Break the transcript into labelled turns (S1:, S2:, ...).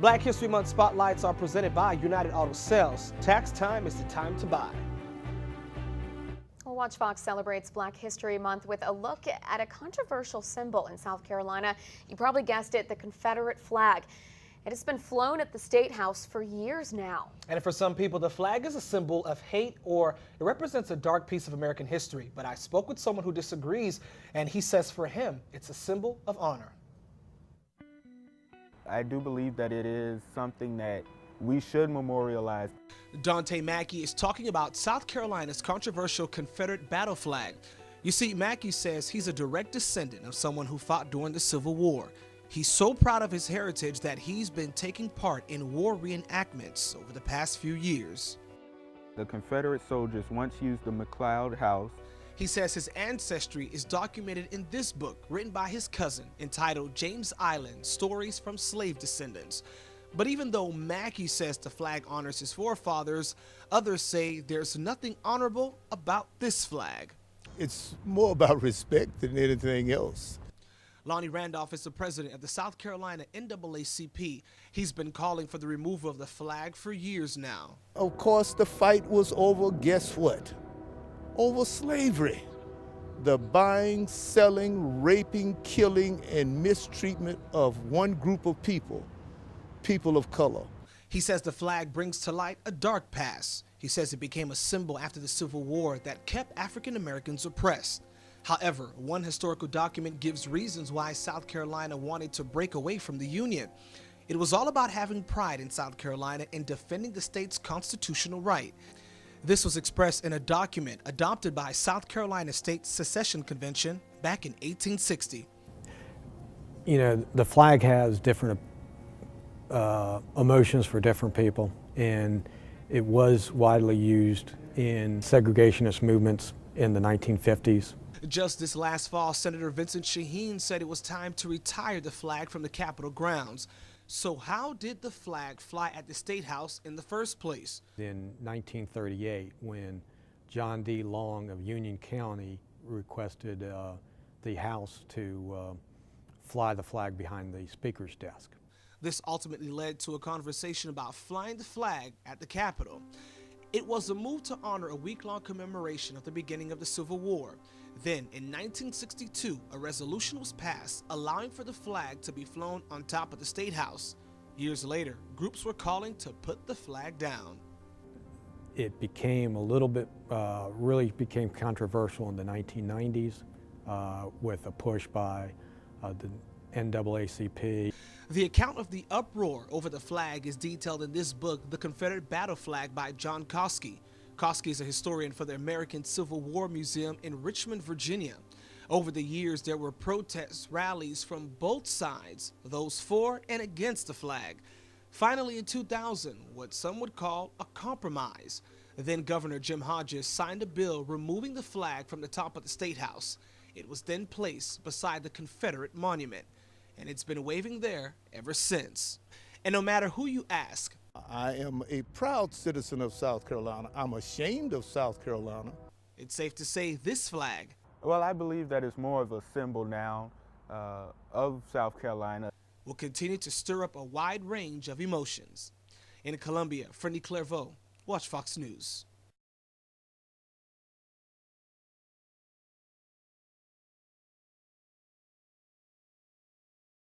S1: Black History Month spotlights are presented by United Auto Sales. Tax time is the time to buy.
S2: Well, Watch Fox celebrates Black History Month with a look at a controversial symbol in South Carolina. You probably guessed it, the Confederate flag. It has been flown at the State House for years now.
S1: And for some people, the flag is a symbol of hate, or it represents a dark piece of American history. But I spoke with someone who disagrees, and he says for him, it's a symbol of honor.
S3: I do believe that it is something that we should memorialize.
S1: Dante Mackey is talking about South Carolina's controversial Confederate battle flag. You see, Mackey says he's a direct descendant of someone who fought during the Civil War. He's so proud of his heritage that he's been taking part in war reenactments over the past few years.
S3: The Confederate soldiers once used the McLeod House.
S1: He says his ancestry is documented in this book written by his cousin entitled James Island, Stories from Slave Descendants. But even though Mackey says the flag honors his forefathers, others say there's nothing honorable about this flag.
S4: It's more about respect than anything else.
S1: Lonnie Randolph is the president of the South Carolina NAACP. He's been calling for the removal of the flag for years now.
S4: Of course, the fight was over, guess what? Over slavery. The buying, selling, raping, killing, and mistreatment of one group of people of color.
S1: He says the flag brings to light a dark past. He says it became a symbol after the Civil War that kept African Americans oppressed. However, one historical document gives reasons why South Carolina wanted to break away from the Union. It was all about having pride in South Carolina and defending the state's constitutional right. This was expressed in a document adopted by South Carolina State Secession Convention back in 1860.
S5: You know, the flag has different emotions for different people, and it was widely used in segregationist movements in the 1950s.
S1: Just this last fall, Senator Vincent Shaheen said it was time to retire the flag from the Capitol grounds. So how did the flag fly at the State House in the first place?
S5: In 1938, when John D. Long of Union County requested the House to fly the flag behind the Speaker's desk.
S1: This ultimately led to a conversation about flying the flag at the Capitol. It was a move to honor a week-long commemoration of the beginning of the Civil War. Then, in 1962, a resolution was passed allowing for the flag to be flown on top of the State House. Years later, groups were calling to put the flag down.
S5: It became a little bit, really became controversial in the 1990s with a push by the NAACP.
S1: The account of the uproar over the flag is detailed in this book, The Confederate Battle Flag by John Koski. Koski is a historian for the American Civil War Museum in Richmond, Virginia. Over the years, there were protests, rallies from both sides, those for and against the flag. Finally, in 2000, what some would call a compromise. Then Governor Jim Hodges signed a bill removing the flag from the top of the State House. It was then placed beside the Confederate monument, and it's been waving there ever since. And no matter who you ask,
S4: I am a proud citizen of South Carolina. I'm ashamed of South Carolina.
S1: It's safe to say this flag,
S3: Well, I believe that it's more of a symbol now of South Carolina.
S1: will continue to stir up a wide range of emotions. In Columbia, Freddie Clairvaux, Watch Fox News.